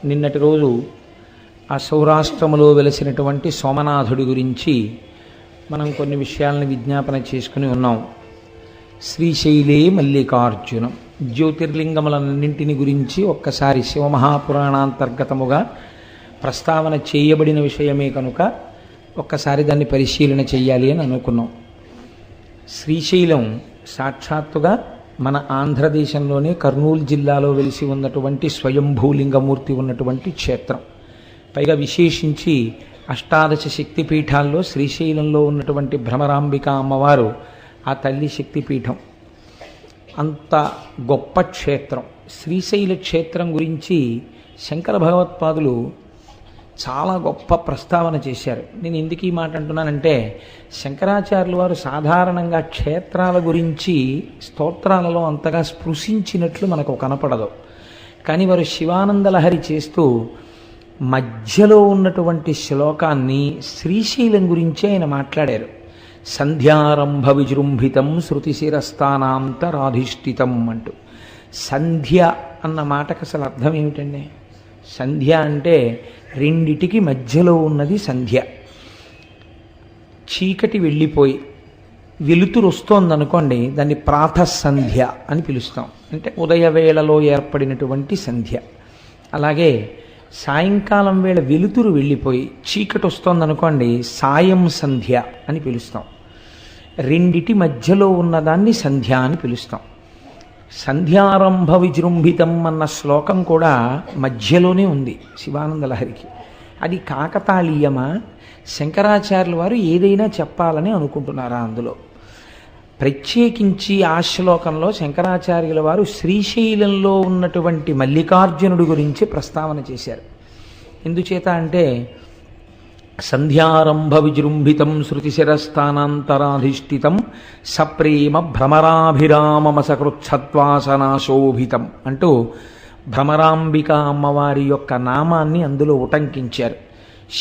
నిన్నటి రోజు ఆ సౌరాష్ట్రములో వెలిసినటువంటి సోమనాథుడి గురించి మనం కొన్ని విషయాలను విజ్ఞాపన చేసుకుని ఉన్నాం. శ్రీశైలే మల్లికార్జునం జ్యోతిర్లింగములన్నింటిని గురించి ఒక్కసారి శివమహాపురాణాంతర్గతముగా ప్రస్తావన చేయబడిన విషయమే కనుక ఒక్కసారి దాన్ని పరిశీలన చెయ్యాలి అని అనుకున్నాం. శ్రీశైలం సాక్షాత్తుగా మన ఆంధ్రదేశంలోనే కర్నూలు జిల్లాలో వెలిసి ఉన్నటువంటి స్వయంభూలింగమూర్తి ఉన్నటువంటి క్షేత్రం. పైగా విశేషించి అష్టాదశ శక్తిపీఠాల్లో శ్రీశైలంలో ఉన్నటువంటి భ్రమరాంబిక అమ్మవారు ఆ తల్లి శక్తిపీఠం. అంత గొప్ప క్షేత్రం. శ్రీశైల క్షేత్రం గురించి శంకర భగవత్పాదులు చాలా గొప్ప ప్రస్తావన చేశారు. నేను ఎందుకు ఈ మాట అంటున్నానంటే, శంకరాచార్యులు వారు సాధారణంగా క్షేత్రాల గురించి స్తోత్రాలలో అంతగా స్పృశించినట్లు మనకు కనపడదు. కానీ వారు శివానందలహరి చేస్తూ మధ్యలో ఉన్నటువంటి శ్లోకాన్ని శ్రీశైలం గురించి ఆయన మాట్లాడారు. సంధ్యారంభ విజృంభితం శృతిశిరస్థానాంతరాధిష్ఠితం అంటూ. సంధ్య అన్న మాటకు అసలు అర్థం ఏమిటండి? సంధ్య అంటే రెండిటికి మధ్యలో ఉన్నది సంధ్య. చీకటి వెళ్ళిపోయి వెలుతురు వస్తోందనుకోండి, దాన్ని ప్రాతఃసంధ్య అని పిలుస్తాం. అంటే ఉదయవేళలో ఏర్పడినటువంటి సంధ్య. అలాగే సాయంకాలం వేళ వెలుతురు వెళ్ళిపోయి చీకటి వస్తోందనుకోండి, సాయం సంధ్య అని పిలుస్తాం. రెండిటి మధ్యలో ఉన్నదాన్ని సంధ్య అని పిలుస్తాం. సంధ్యారంభ విజృంభితం అన్న శ్లోకం కూడా మధ్యలోనే ఉంది శివానందలహరికి. అది కాకతాళీయమా, శంకరాచార్యుల వారు ఏదైనా చెప్పాలని అనుకుంటున్నారా? అందులో ప్రత్యేకించి ఆ శ్లోకంలో శంకరాచార్యుల వారు శ్రీశైలంలో ఉన్నటువంటి మల్లికార్జునుడి గురించి ప్రస్తావన చేశారు. ఎందుచేత అంటే, సంధ్యారంభ విజృంభితం శృతిశిరస్థానాంతరాధిష్ఠితం సప్రేమ భ్రమరాభిరామమసకృచ్ఛత్వాసనాశోభితం అంటూ భ్రమరాంబిక అమ్మవారి యొక్క నామాన్ని అందులో ఉటంకించారు.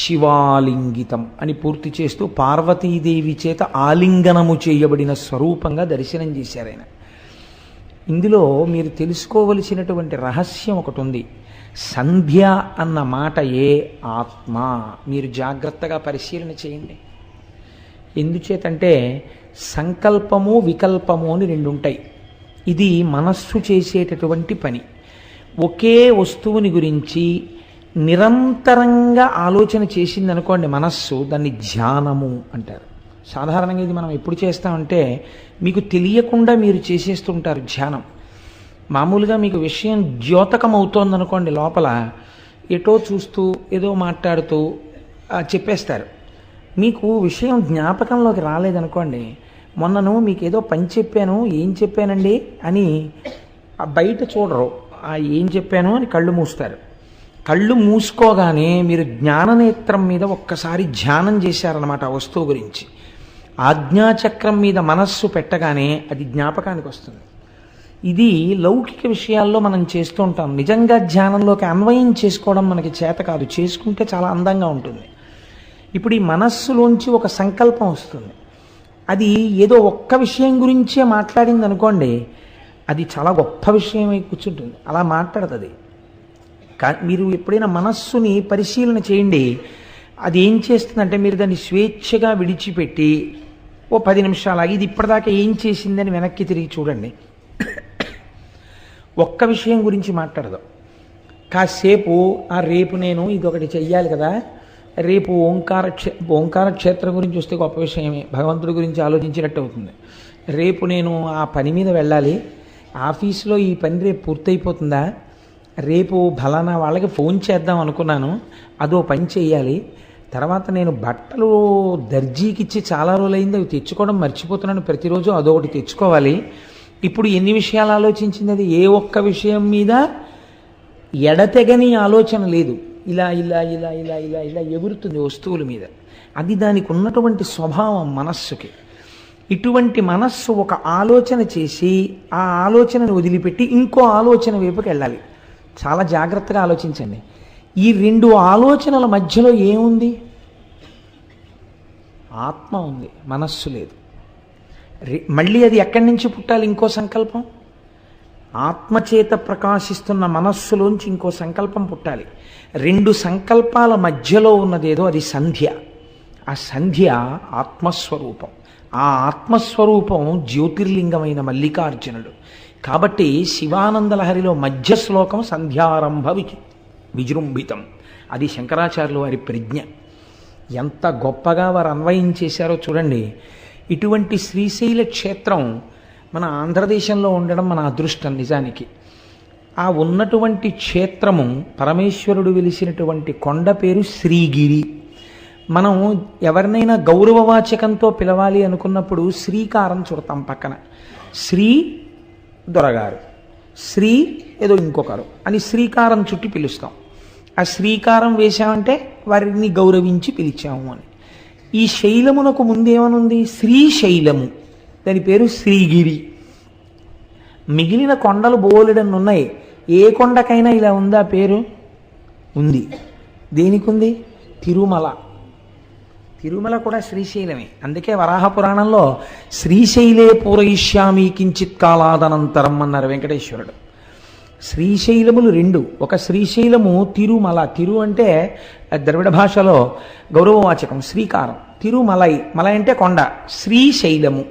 శివాలింగితం అని పూర్తి చేస్తూ పార్వతీదేవి చేత ఆలింగనము చేయబడిన స్వరూపంగా దర్శనం చేశారు ఆయన. ఇందులో మీరు తెలుసుకోవలసినటువంటి రహస్యం ఒకటి ఉంది. సంధ్య అన్న మాటయే ఆత్మ. మీరు జాగ్రత్తగా పరిశీలన చేయండి. ఎందుచేతంటే సంకల్పము వికల్పము అని రెండు ఉంటాయి. ఇది మనస్సు చేసేటటువంటి పని. ఒకే వస్తువుని గురించి నిరంతరంగా ఆలోచన చేసిందనుకోండి మనస్సు, దాన్ని ధ్యానము అంటారు. సాధారణంగా ఇది మనం ఎప్పుడు చేస్తామంటే, మీకు తెలియకుండా మీరు చేసేస్తుంటారు ధ్యానం. మామూలుగా మీకు విషయం ద్యోతకం అవుతోందనుకోండి, లోపల ఎటో చూస్తూ ఏదో మాట్లాడుతూ చెప్పేస్తారు. మీకు విషయం జ్ఞాపకంలోకి రాలేదనుకోండి, మొన్నను మీకు ఏదో పని చెప్పాను, ఏం చెప్పానండి అని బయట చూడరు, ఏం చెప్పాను అని కళ్ళు మూస్తారు. కళ్ళు మూసుకోగానే మీరు జ్ఞాననేత్రం మీద ఒక్కసారి ధ్యానం చేశారన్నమాట ఆ వస్తువు గురించి. ఆజ్ఞాచక్రం మీద మనస్సు పెట్టగానే అది జ్ఞాపకానికి వస్తుంది. ఇది లౌకిక విషయాల్లో మనం చేస్తూ ఉంటాం. నిజంగా ధ్యానంలోకి అన్వయం చేసుకోవడం మనకి చేత కాదు. చేసుకుంటే చాలా అందంగా ఉంటుంది. ఇప్పుడు ఈ మనస్సులోంచి ఒక సంకల్పం వస్తుంది. అది ఏదో ఒక్క విషయం గురించే మాట్లాడింది అనుకోండి, అది చాలా గొప్ప విషయమై కూర్చుంటుంది. అలా మాట్లాడుతుంది. మీరు ఎప్పుడైనా మనస్సుని పరిశీలన చేయండి. అది ఏం చేస్తుందంటే, మీరు దాన్ని స్వేచ్ఛగా విడిచిపెట్టి ఓ 10 నిమిషాలు ఆగి ఇది ఇప్పటిదాకా ఏం చేసిందని వెనక్కి తిరిగి చూడండి. ఒక్క విషయం గురించి మాట్లాడదు. కాసేపు రేపు నేను ఇదొకటి చెయ్యాలి కదా, రేపు ఓంకార క్షేత్రం గురించి వస్తే గొప్ప విషయమే, భగవంతుడి గురించి ఆలోచించినట్టు అవుతుంది. రేపు నేను ఆ పని మీద వెళ్ళాలి, ఆఫీసులో ఈ పని రేపు పూర్తయిపోతుందా, రేపు ఫలానా వాళ్ళకి ఫోన్ చేద్దాం అనుకున్నాను, అదో పని చేయాలి, తర్వాత నేను బట్టలు దర్జీకి ఇచ్చి చాలా రోజులైంది అవి తెచ్చుకోవడం మర్చిపోతున్నాను, ప్రతిరోజు అదొకటి తెచ్చుకోవాలి. ఇప్పుడు ఎన్ని విషయాలు ఆలోచించింది? అది ఏ ఒక్క విషయం మీద ఎడతెగని ఆలోచన లేదు. ఇలా ఇలా ఇలా ఇలా ఇలా ఇలా ఎగురుతుంది వస్తువుల మీద. అది దానికి ఉన్నటువంటి స్వభావం మనస్సుకి. ఇటువంటి మనస్సు ఒక ఆలోచన చేసి ఆ ఆలోచనను వదిలిపెట్టి ఇంకో ఆలోచన వైపుకి వెళ్ళాలి. చాలా జాగ్రత్తగా ఆలోచించండి. ఈ రెండు ఆలోచనల మధ్యలో ఏముంది? ఆత్మ ఉంది, మనస్సు లేదు. మళ్ళీ అది ఎక్కడి నుంచి పుట్టాలి? ఇంకో సంకల్పం. ఆత్మచేత ప్రకాశిస్తున్న మనస్సులోంచి ఇంకో సంకల్పం పుట్టాలి. రెండు సంకల్పాల మధ్యలో ఉన్నదేదో అది సంధ్య. ఆ సంధ్య ఆత్మస్వరూపం. ఆ ఆత్మస్వరూపం జ్యోతిర్లింగమైన మల్లికార్జునుడు. కాబట్టి శివానందలహరిలో మధ్య శ్లోకం సంధ్యారంభ విజృంభితం. అది శంకరాచార్యులు వారి ప్రజ్ఞ. ఎంత గొప్పగా వారు అన్వయం చేశారో చూడండి. ఇటువంటి శ్రీశైల క్షేత్రం మన ఆంధ్రదేశంలో ఉండడం మన అదృష్టం. నిజానికి ఆ ఉన్నటువంటి క్షేత్రము పరమేశ్వరుడు వెలిసినటువంటి కొండ పేరు శ్రీగిరి. మనం ఎవరినైనా గౌరవవాచకంతో పిలవాలి అనుకున్నప్పుడు శ్రీకారం చుడతాం పక్కన. శ్రీ దొరగారు, శ్రీ ఏదో ఇంకొకరు అని శ్రీకారం చుట్టి పిలుస్తాం. ఆ శ్రీకారం వేశామంటే వారిని గౌరవించి పిలిచాము అని. ఈ శైలమునకు ముందేమనుంది? శ్రీశైలము. దాని పేరు శ్రీగిరి. మిగిలిన కొండలు బోలెడన్ని ఉన్నాయి. ఏ కొండకైనా ఇలా ఉందా పేరు? ఉంది. దేనికి ఉంది? తిరుమల. తిరుమల కూడా శ్రీశైలమే. అందుకే వరాహ పురాణంలో శ్రీశైలే పూరయిష్యామి కించిత్ కాలాదనంతరం అన్నారు వెంకటేశ్వరుడు. శ్రీశైలములు రెండు. ఒక శ్రీశైలము తిరుమల. తిరు అంటే ద్రవిడ భాషలో గౌరవవాచకం, శ్రీకారం. తిరుమలై, మలై అంటే కొండ. శ్రీశైలము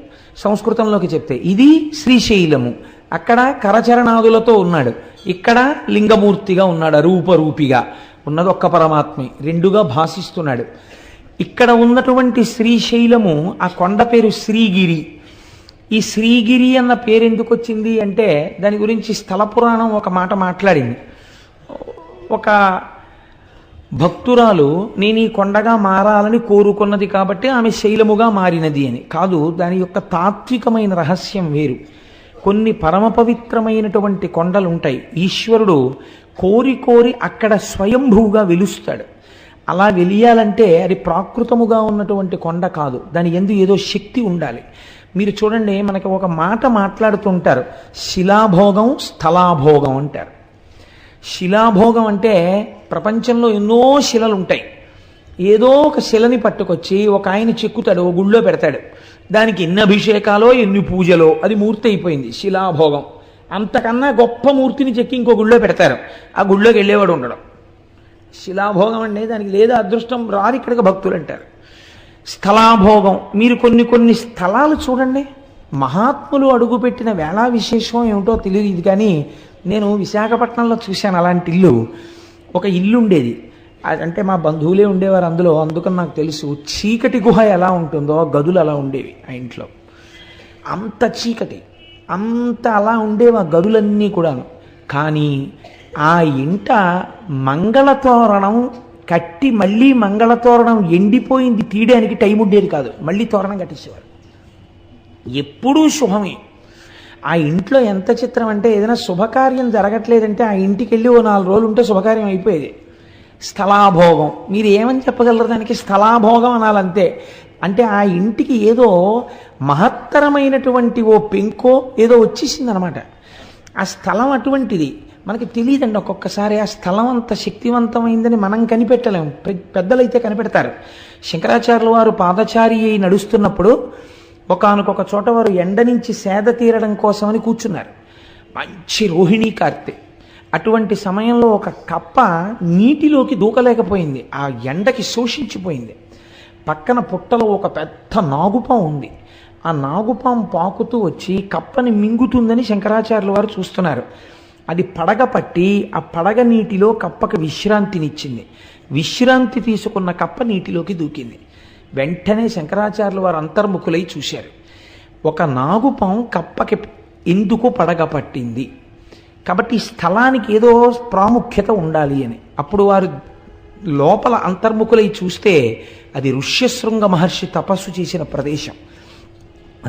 సంస్కృతంలోకి చెప్తే ఇది శ్రీశైలము. అక్కడ కరచరణాదులతో ఉన్నాడు, ఇక్కడ లింగమూర్తిగా ఉన్నాడు, రూపరూపిగా ఉన్నది ఒక్క పరమాత్మే, రెండుగా భాషిస్తున్నాడు. ఇక్కడ ఉన్నటువంటి శ్రీశైలము, ఆ కొండ పేరు శ్రీగిరి. ఈ శ్రీగిరి అన్న పేరు ఎందుకు వచ్చింది అంటే దాని గురించి స్థల పురాణం ఒక మాట మాట్లాడింది. ఒక భక్తురాలు నేను ఈ కొండగా మారాలని కోరుకున్నది కాబట్టి ఆమె శైలముగా మారినది అని. కాదు, దాని యొక్క తాత్వికమైన రహస్యం వేరు. కొన్ని పరమ పవిత్రమైనటువంటి కొండలు ఉంటాయి. ఈశ్వరుడు కోరి కోరి అక్కడ స్వయంభూగా వెలుస్తాడు. అలా వెలియాలంటే అది ప్రాకృతముగా ఉన్నటువంటి కొండ కాదు, దాని యందు ఏదో శక్తి ఉండాలి. మీరు చూడండి, మనకి ఒక మాట మాట్లాడుతుంటారు, శిలాభోగం స్థలాభోగం అంటారు. శిలాభోగం అంటే ప్రపంచంలో ఎన్నో శిలలు ఉంటాయి. ఏదో ఒక శిలని పట్టుకొచ్చి ఒక ఆయన చెక్కుతాడు, ఓ గుళ్ళో పెడతాడు. దానికి ఎన్ని అభిషేకాలో ఎన్ని పూజలో అది మూర్తి అయిపోయింది, శిలాభోగం. అంతకన్నా గొప్ప మూర్తిని చెక్కి ఇంకో గుళ్ళో పెడతారు, ఆ గుళ్ళోకి వెళ్ళేవాడు ఉండడం. శిలాభోగం అంటే దానికి లేదా అదృష్టం రారు ఇక్కడికి భక్తులు అంటారు. స్థలాభోగం, మీరు కొన్ని కొన్ని స్థలాలు చూడండి, మహాత్ములు అడుగుపెట్టిన వేళా విశేషం ఏమిటో తెలియదు కానీ నేను విశాఖపట్నంలో చూశాను అలాంటి ఇల్లు. ఒక ఇల్లు ఉండేది, అంటే మా బంధువులే ఉండేవారు అందులో, అందుకని నాకు తెలుసు. చీకటి గుహ ఎలా ఉంటుందో గదులు అలా ఉండేవి ఆ ఇంట్లో. అంత చీకటి, అంత అలా ఉండేవి ఆ గదులన్నీ కూడాను. కానీ ఆ ఇంట మంగళతోరణం కట్టి మళ్ళీ మంగళతోరణం ఎండిపోయింది తీయడానికి టైం ఉండేది కాదు, మళ్ళీ తోరణం కట్టించేవారు. ఎప్పుడూ శుభమే. ఆ ఇంట్లో ఎంత చిత్రం అంటే ఏదైనా శుభకార్యం జరగట్లేదంటే ఆ ఇంటికి వెళ్ళి ఓ 4 రోజులు ఉంటే శుభకార్యం అయిపోయేది. స్థలాభోగం, మీరు ఏమని చెప్పగలరు దానికి? స్థలాభోగం అనాలంతే. అంటే ఆ ఇంటికి ఏదో మహత్తరమైనటువంటి ఓ పెంకో ఏదో వచ్చేసింది అనమాట. ఆ స్థలం అటువంటిది. మనకి తెలియదండి ఒక్కొక్కసారి ఆ స్థలం అంత శక్తివంతమైందని మనం కనిపెట్టలేము, పెద్దలైతే కనిపెడతారు. శంకరాచార్యుల వారు పాదచారి అయి నడుస్తున్నప్పుడు ఒకానొక చోట వారు ఎండ నుంచి సేద తీరడం కోసమని కూర్చున్నారు. మంచి రోహిణీ కార్తె. అటువంటి సమయంలో ఒక కప్ప నీటిలోకి దూకలేకపోయింది, ఆ ఎండకి శోషించిపోయింది. పక్కన పుట్టలో ఒక పెద్ద నాగుపాం ఉంది. ఆ నాగుపాం పాకుతూ వచ్చి కప్పని మింగుతుందని శంకరాచార్యుల వారు చూస్తున్నారు. అది పడగ పట్టి ఆ పడగ నీటిలో కప్పకి విశ్రాంతినిచ్చింది. విశ్రాంతి తీసుకున్న కప్ప నీటిలోకి దూకింది. వెంటనే శంకరాచార్యుల వారు అంతర్ముఖులై చూశారు, ఒక నాగుపాం కప్పకి ఎందుకు పడగ పట్టింది, కాబట్టి స్థలానికి ఏదో ప్రాముఖ్యత ఉండాలి అని. అప్పుడు వారు లోపల అంతర్ముఖులై చూస్తే అది ఋష్యశృంగ మహర్షి తపస్సు చేసిన ప్రదేశం.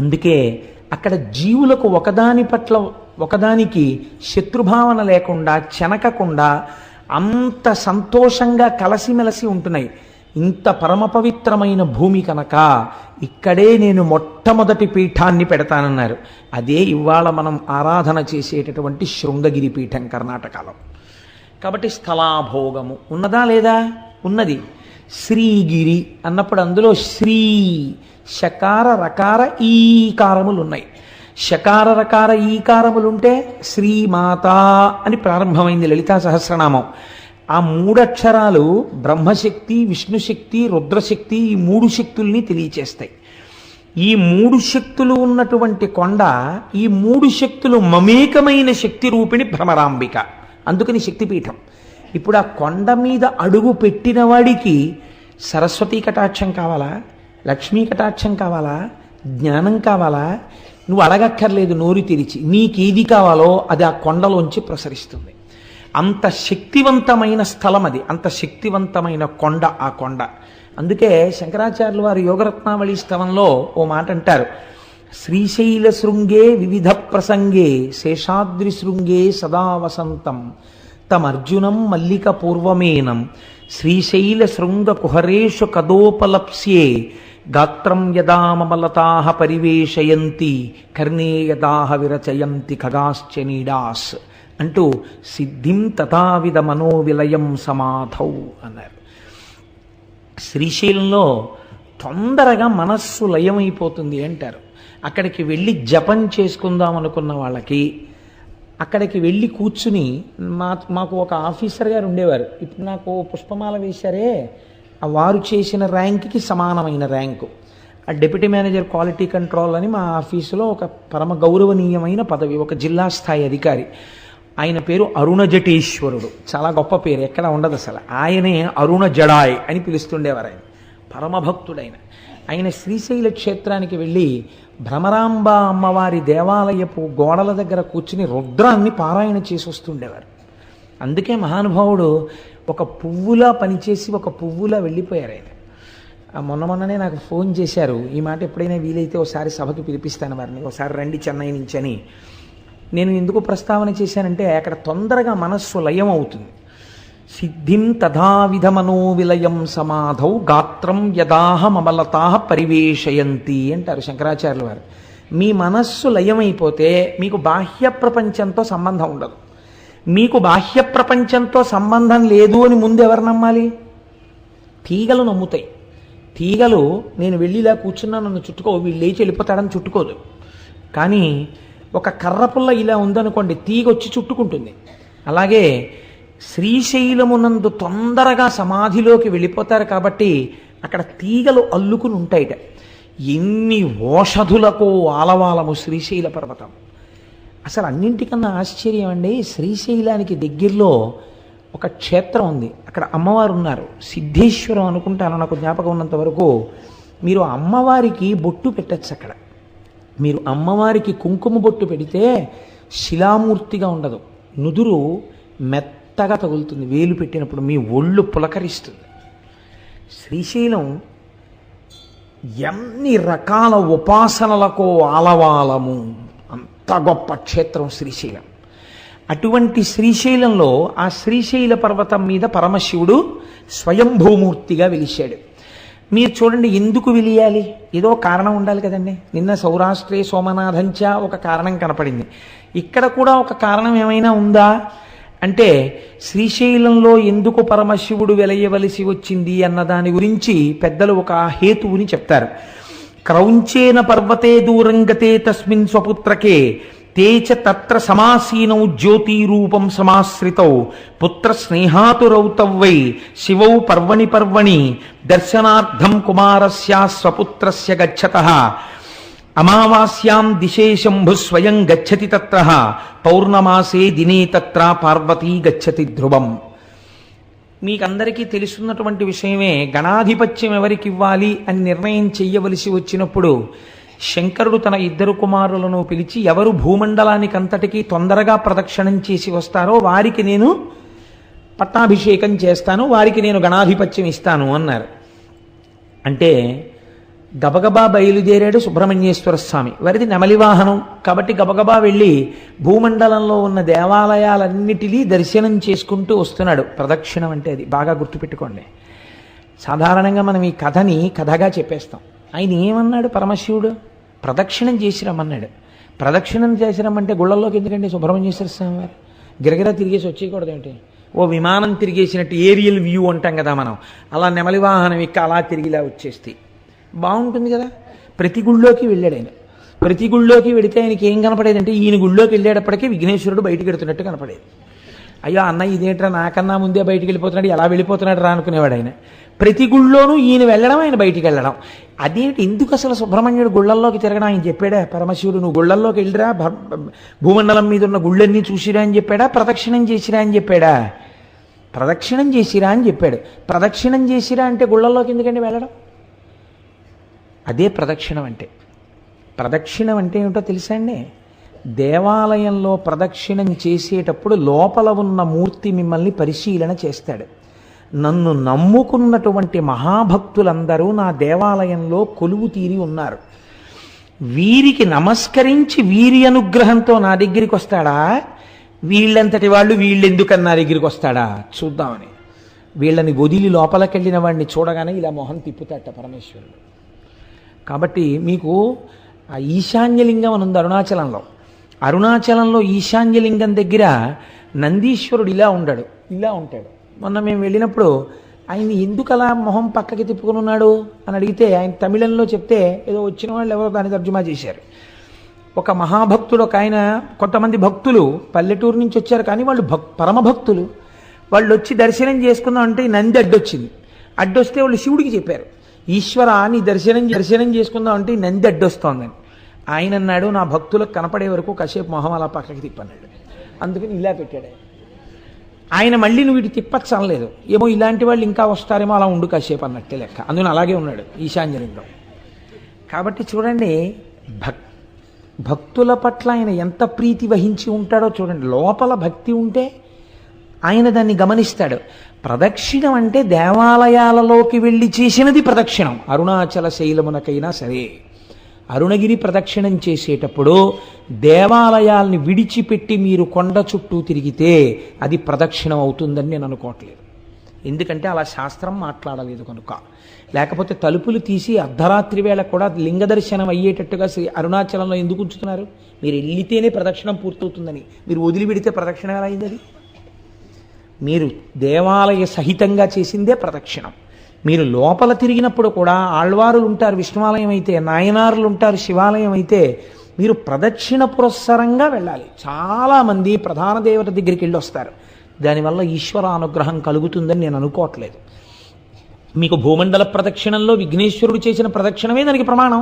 అందుకే అక్కడ జీవులకు ఒకదాని పట్ల ఒకదానికి శత్రుభావన లేకుండా చెనకకుండా అంత సంతోషంగా కలసిమెలసి ఉంటున్నాయి. ఇంత పరమ పవిత్రమైన భూమి కనుక ఇక్కడే నేను మొట్టమొదటి పీఠాన్ని పెడతానన్నారు. అదే ఇవాళ మనం ఆరాధన చేసేటటువంటి శృంగగిరి పీఠం కర్ణాటకలో. కాబట్టి స్థలాభోగము ఉన్నదా లేదా? ఉన్నది. శ్రీగిరి అన్నప్పుడు అందులో శ్రీ శకార రకార ఈకారములు ఉన్నాయి. షకార రకార ఈకారములుంటే శ్రీమాత అని ప్రారంభమైంది లలితా సహస్రనామం. ఆ మూడక్షరాలు బ్రహ్మశక్తి, విష్ణుశక్తి, రుద్రశక్తి, ఈ మూడు శక్తుల్ని తెలియచేస్తాయి. ఈ మూడు శక్తులు ఉన్నటువంటి కొండ, ఈ మూడు శక్తులు మమేకమైన శక్తి రూపిణి భ్రమరాంబిక, అందుకని శక్తిపీఠం. ఇప్పుడు ఆ కొండ మీద అడుగు పెట్టిన వాడికి సరస్వతీ కటాక్షం కావాలా, లక్ష్మీ కటాక్షం కావాలా, జ్ఞానం కావాలా? నువ్వు అడగక్కర్లేదు, నోరు తెరిచి నీకేది కావాలో అది ఆ కొండలోంచి ప్రసరిస్తుంది. అంత శక్తివంతమైన స్థలం అది, అంత శక్తివంతమైన కొండ ఆ కొండ. అందుకే శంకరాచార్యులు వారు యోగరత్నావళి స్తవంలో ఓ మాట అంటారు, శ్రీశైల శృంగే వివిధ ప్రసంగే శేషాద్రి శృంగే సదా వసంతం తమర్జునం మల్లిక పూర్వమేనం శ్రీశైల శృంగ కుహరేషు కదోపలప్స్యే గాత్రం యదామలతాహ పరివేశయంతి కర్ణే యదాహ విరచయంతి ఖగాశ్చనీడాస్ అంటూ సిద్ధిం తథావిధ మనోవిలయం సమాధౌ అన్నారు. శ్రీశైలంలో తొందరగా మనస్సు లయమైపోతుంది అంటారు. అక్కడికి వెళ్ళి జపం చేసుకుందాం అనుకున్న వాళ్ళకి అక్కడికి వెళ్ళి కూర్చుని మాకు ఒక ఆఫీసర్ గారు ఉండేవారు. ఇప్పుడు నాకు పుష్పమాల వేశారే, ఆ వారు చేసిన ర్యాంక్కి సమానమైన ర్యాంకు, ఆ డిప్యూటీ మేనేజర్ క్వాలిటీ కంట్రోల్ అని మా ఆఫీసులో ఒక పరమ గౌరవనీయమైన పదవి, ఒక జిల్లా స్థాయి అధికారి. ఆయన పేరు అరుణ జటేశ్వరుడు, చాలా గొప్ప పేరు, ఎక్కడ ఉండదు అసలు. ఆయనే అరుణ జడాయ్ అని పిలుస్తుండేవారు. ఆయన పరమభక్తుడైన ఆయన శ్రీశైల క్షేత్రానికి వెళ్ళి భ్రమరాంబ అమ్మవారి దేవాలయపు గోడల దగ్గర కూర్చుని రుద్రాన్ని పారాయణ చేసి వస్తుండేవారు. అందుకే మహానుభావుడు ఒక పువ్వులా పనిచేసి ఒక పువ్వులా వెళ్ళిపోయారు ఆయన. మొన్ననే నాకు ఫోన్ చేశారు, ఈ మాట ఎప్పుడైనా వీలైతే ఒకసారి సభకి పిలిపిస్తాను వారిని, ఒకసారి రండి చెన్నై నుంచి అని. నేను ఎందుకు ప్రస్తావన చేశానంటే అక్కడ తొందరగా మనస్సు లయం అవుతుంది. సిద్ధిం తథావిధ మనోవిలయం సమాధౌ గాత్రం యదాహమలతాహ పరివేశయంతి అంటారు శంకరాచార్యుల వారు. మీ మనస్సు లయమైపోతే మీకు బాహ్య ప్రపంచంతో సంబంధం ఉండదు. మీకు బాహ్య ప్రపంచంతో సంబంధం లేదు అని ముందు ఎవరు నమ్మాలి? తీగలు నమ్ముతాయి. తీగలు నేను వెళ్ళిలా కూర్చున్నా నన్ను చుట్టుకో, వీళ్ళు లేచి వెళ్ళిపోతాడని చుట్టుకోదు. కానీ ఒక కర్రపుల్ల ఇలా ఉందనుకోండి, తీగ వచ్చి చుట్టుకుంటుంది. అలాగే శ్రీశైలమునందు తొందరగా సమాధిలోకి వెళ్ళిపోతారు కాబట్టి అక్కడ తీగలు అల్లుకుని ఉంటాయిట. ఎన్ని ఓషధులకు ఆలవాలము శ్రీశైల పర్వతం. అసలు అన్నింటికన్నా ఆశ్చర్యం అండి, శ్రీశైలానికి దగ్గరలో ఒక క్షేత్రం ఉంది, అక్కడ అమ్మవారు ఉన్నారు, సిద్ధేశ్వరం అనుకుంటాను నాకు జ్ఞాపకం ఉన్నంత వరకు. మీరు అమ్మవారికి బొట్టు పెట్టచ్చు. అక్కడ మీరు అమ్మవారికి కుంకుమ బొట్టు పెడితే శిలామూర్తిగా ఉండదు, నుదురు మెత్తగా తగులుతుంది, వేలు పెట్టినప్పుడు మీ ఒళ్ళు పులకరిస్తుంది. శ్రీశైలం ఎన్ని రకాల ఉపాసనలకో ఆలవాలము, అంత గొప్ప క్షేత్రం శ్రీశైలం. అటువంటి శ్రీశైలంలో ఆ శ్రీశైల పర్వతం మీద పరమశివుడు స్వయంభూమూర్తిగా వెలిశాడు. మీరు చూడండి, ఎందుకు వెలియాలి? ఏదో కారణం ఉండాలి కదండి. నిన్న సౌరాష్ట్రే సోమనాథంచ ఒక కారణం కనపడింది, ఇక్కడ కూడా ఒక కారణం ఏమైనా ఉందా అంటే శ్రీశైలంలో ఎందుకు పరమశివుడు వెలయవలసి వచ్చింది అన్న దాని గురించి పెద్దలు ఒక హేతువుని చెప్తారు. క్రౌంచేన పర్వతే దూరంగతే తస్మిన్ స్వపుత్రకే తేచ తత్ర సమాసీనౌ జ్యోతిరూపం సమాశ్రితౌ పుత్ర స్నేహాతురౌ తవ్వై శివౌ పర్వణి పర్వణి దర్శనార్థం కుమారస్య స్వపుత్రస్య గచ్చతః అమావాస్యాం దిశే శంభు స్వయం గచ్చతి తత్ర పౌర్ణమాసే దినే తత్ర పార్వతీ గచ్చతి ధ్రువం. మీకందరికీ తెలుసున్నటువంటి విషయమే, గణాధిపత్యం ఎవరికి ఇవ్వాలి అని నిర్ణయం చెయ్యవలసి వచ్చినప్పుడు శంకరుడు తన ఇద్దరు కుమారులను పిలిచి ఎవరు భూమండలానికి అంతటికీ తొందరగా ప్రదక్షిణం చేసి వస్తారో వారికి నేను పట్టాభిషేకం చేస్తాను, వారికి నేను గణాధిపత్యం ఇస్తాను అన్నారు. అంటే గబగబా బయలుదేరాడు సుబ్రహ్మణ్యేశ్వర స్వామి. వారిది నెమలి వాహనం కాబట్టి గబగబా వెళ్ళి భూమండలంలో ఉన్న దేవాలయాలన్నిటినీ దర్శనం చేసుకుంటూ వస్తున్నాడు. ప్రదక్షిణం అంటే అది బాగా గుర్తుపెట్టుకోండి. సాధారణంగా మనం ఈ కథని కథగా చెప్పేస్తాం. ఆయన ఏమన్నాడు పరమశివుడు? ప్రదక్షిణం చేసి రమ్మన్నాడు. ప్రదక్షిణం చేసి రమ్మంటే గుళ్ళల్లోకి ఎందుకంటే సుబ్రహ్మణ్యేశ్వర స్వామి వారు గిరగిరా తిరిగేసి వచ్చేయకూడదు ఏంటి? ఓ విమానం తిరిగేసినట్టు ఏరియల్ వ్యూ అంటాం కదా మనం, అలా నెమలి వాహనం ఎక్క అలా తిరిగిలా వచ్చేస్తే బాగుంటుంది కదా. ప్రతి గుళ్ళోకి వెళ్ళాడు ఆయన. ప్రతి గుళ్ళోకి వెడితే ఆయనకి ఏం కనపడేదంటే ఈయన గుళ్ళోకి వెళ్ళేటప్పటికీ విఘ్నేశ్వరుడు బయటికి వెడుతున్నట్టు కనపడేది. అయ్యో అన్న ఇదేంట్రా నాకన్నా ముందే బయటికి వెళ్ళిపోతున్నాడు, ఎలా వెళ్ళిపోతున్నాడు రా అనుకునేవాడు ఆయన. ప్రతి గుళ్ళోనూ ఈయన వెళ్ళడం, ఆయన బయటికి వెళ్ళడం. అదేంటి, ఎందుకు అసలు సుబ్రహ్మణ్యుడు గుళ్ళల్లోకి తిరగడం ఆయన చెప్పాడా? పరమశివుడు నువ్వు గుళ్ళల్లోకి వెళ్ళిరా, భూమండలం మీద ఉన్న గుళ్ళన్నీ చూసిరా అని చెప్పాడా? ప్రదక్షిణం చేసిరా అని చెప్పాడా? ప్రదక్షిణం చేసిరా అని చెప్పాడు. ప్రదక్షిణం చేసిరా అంటే గుళ్ళల్లోకి ఎందుకంటే వెళ్ళడం? అదే ప్రదక్షిణం అంటే. ప్రదక్షిణం అంటే ఏమిటో తెలుసా అండి? దేవాలయంలో ప్రదక్షిణం చేసేటప్పుడు లోపల ఉన్న మూర్తి మిమ్మల్ని పరిశీలన చేస్తాడు. నన్ను నమ్ముకున్నటువంటి మహాభక్తులందరూ నా దేవాలయంలో కొలువు తీరి ఉన్నారు, వీరికి నమస్కరించి వీరి అనుగ్రహంతో నా దగ్గరికి వస్తాడా, వీళ్ళంతటి వాళ్ళు వీళ్ళెందుకని నా దగ్గరికి వస్తాడా చూద్దామని వీళ్ళని వదిలి లోపలికెళ్ళిన వాడిని చూడగానే ఇలా మొహం తిప్పుతాట పరమేశ్వరుడు. కాబట్టి మీకు ఆ ఈశాన్యలింగం అని ఉంది అరుణాచలంలో. అరుణాచలంలో ఈశాన్యలింగం దగ్గర నందీశ్వరుడు ఇలా ఉండడు, ఇలా ఉంటాడు. మొన్న మేము వెళ్ళినప్పుడు ఆయన ఎందుకు అలా మొహం పక్కకి తిప్పుకుని ఉన్నాడు అని అడిగితే ఆయన తమిళంలో చెప్తే ఏదో వచ్చిన వాళ్ళు ఎవరో దాన్ని తర్జుమా చేశారు. ఒక మహాభక్తుడు, ఒక ఆయన, కొంతమంది భక్తులు పల్లెటూరు నుంచి వచ్చారు కానీ వాళ్ళు పరమభక్తులు. వాళ్ళు వచ్చి దర్శనం చేసుకుందాం అంటే నంది అడ్డొచ్చింది. అడ్డొస్తే వాళ్ళు శివుడికి చెప్పారు, ఈశ్వర నీ దర్శనం చేసుకుందాం అంటే నంది అడ్డొస్తోందని. ఆయన అన్నాడు, నా భక్తులకు కనపడే వరకు కాసేపు మొహం అలా పక్కకి తిప్పన్నాడు. అందుకని ఇలా పెట్టాడు ఆయన. మళ్ళీ నువ్వు ఇటు తిప్పచ్చు అనలేదు, ఏమో ఇలాంటి వాళ్ళు ఇంకా వస్తారేమో, అలా ఉండు కాసేపు అన్నట్టే లెక్క. అందుకని అలాగే ఉన్నాడు ఈశాన్యలింగం. కాబట్టి చూడండి, భక్తుల పట్ల ఆయన ఎంత ప్రీతి వహించి ఉంటాడో చూడండి. లోపల భక్తి ఉంటే ఆయన దాన్ని గమనిస్తాడు. ప్రదక్షిణం అంటే దేవాలయాలలోకి వెళ్ళి చేసినది ప్రదక్షిణం. అరుణాచల శైలమునకైనా సరే, అరుణగిరి ప్రదక్షిణం చేసేటప్పుడు దేవాలయాల్ని విడిచిపెట్టి మీరు కొండ చుట్టూ తిరిగితే అది ప్రదక్షిణం అవుతుందని నేను అనుకోవట్లేదు. ఎందుకంటే అలా శాస్త్రం మాట్లాడలేదు కనుక. లేకపోతే తలుపులు తీసి అర్ధరాత్రి వేళ కూడా లింగ దర్శనం అయ్యేటట్టుగా అరుణాచలంలో ఎందుకు ఉంచుతున్నారు? మీరు వెళ్లితేనే ప్రదక్షిణం పూర్తవుతుందని. మీరు వదిలిపెడితే ప్రదక్షిణం ఎలా అయింది? అది మీరు దేవాలయ సహితంగా చేసిందే ప్రదక్షిణం. మీరు లోపల తిరిగినప్పుడు కూడా ఆళ్వారులు ఉంటారు విష్ణువాలయం అయితే, నాయనారులు ఉంటారు శివాలయం అయితే, మీరు ప్రదక్షిణ పురస్సరంగా వెళ్ళాలి. చాలామంది ప్రధాన దేవత దగ్గరికి వెళ్ళి వస్తారు, దానివల్ల ఈశ్వర అనుగ్రహం కలుగుతుందని నేను అనుకోవట్లేదు. మీకు భూమండల ప్రదక్షిణంలో విఘ్నేశ్వరుడు చేసిన ప్రదక్షిణమే దానికి ప్రమాణం.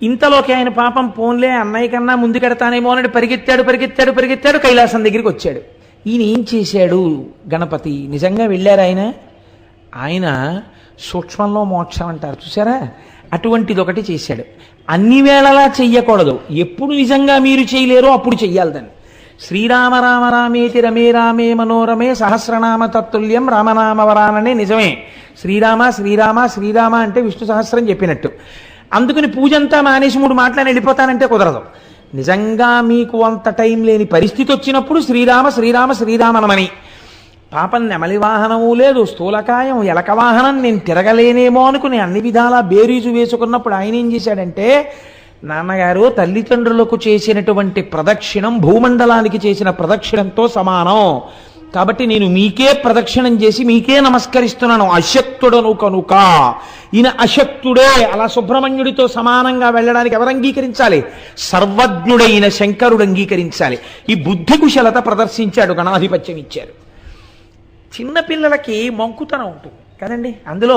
ఇంతలోకి ఆయన పాపం పోన్లే అన్నయ్య కన్నా ముందుకెడతానేమో అని పరిగెత్తాడు కైలాసం దగ్గరికి వచ్చాడు. ఈయన ఏం చేశాడు? గణపతి నిజంగా వెళ్ళారు ఆయన సూక్ష్మంలో మోక్షం అంటారు చూసారా, అటువంటిది ఒకటి చేశాడు. అన్ని వేళలా చెయ్యకూడదు, ఎప్పుడు నిజంగా మీరు చేయలేరో అప్పుడు చెయ్యాలి దాన్ని. శ్రీరామ రామ రామేతి రమే రామే మనోరమే సహస్రనామ తత్తుల్యం రామనామవరాననే నిజమే. శ్రీరామ శ్రీరామ శ్రీరామ అంటే విష్ణు సహస్రం చెప్పినట్టు. అందుకని పూజంతా మానేసి 3 మాటలని వెళ్ళిపోతానంటే కుదరదు. నిజంగా మీకు అంత టైం లేని పరిస్థితి వచ్చినప్పుడు శ్రీరామ శ్రీరామ శ్రీరామనమని. పాపం నెమలి వాహనము లేదు, స్థూలకాయం ఎలక వాహనం, నేను తిరగలేనేమో అనుకుని అన్ని విధాలా బేరీజు వేసుకున్నప్పుడు ఆయన ఏం చేశాడంటే, నాన్నగారు తల్లిదండ్రులకు చేసినటువంటి ప్రదక్షిణం భూమండలానికి చేసిన ప్రదక్షిణంతో సమానం, కాబట్టి నేను మీకే ప్రదక్షిణం చేసి మీకే నమస్కరిస్తున్నాను, అశక్తుడను కనుక. ఈయన అశక్తుడే, అలా సుబ్రహ్మణ్యుడితో సమానంగా వెళ్ళడానికి ఎవరు అంగీకరించాలి? సర్వజ్ఞుడైన శంకరుడు అంగీకరించాలి. ఈ బుద్ధి కుశలత ప్రదర్శించాడు, గణాధిపత్యం ఇచ్చారు. చిన్నపిల్లలకి మంకుతనం ఉంటుంది కదండి, అందులో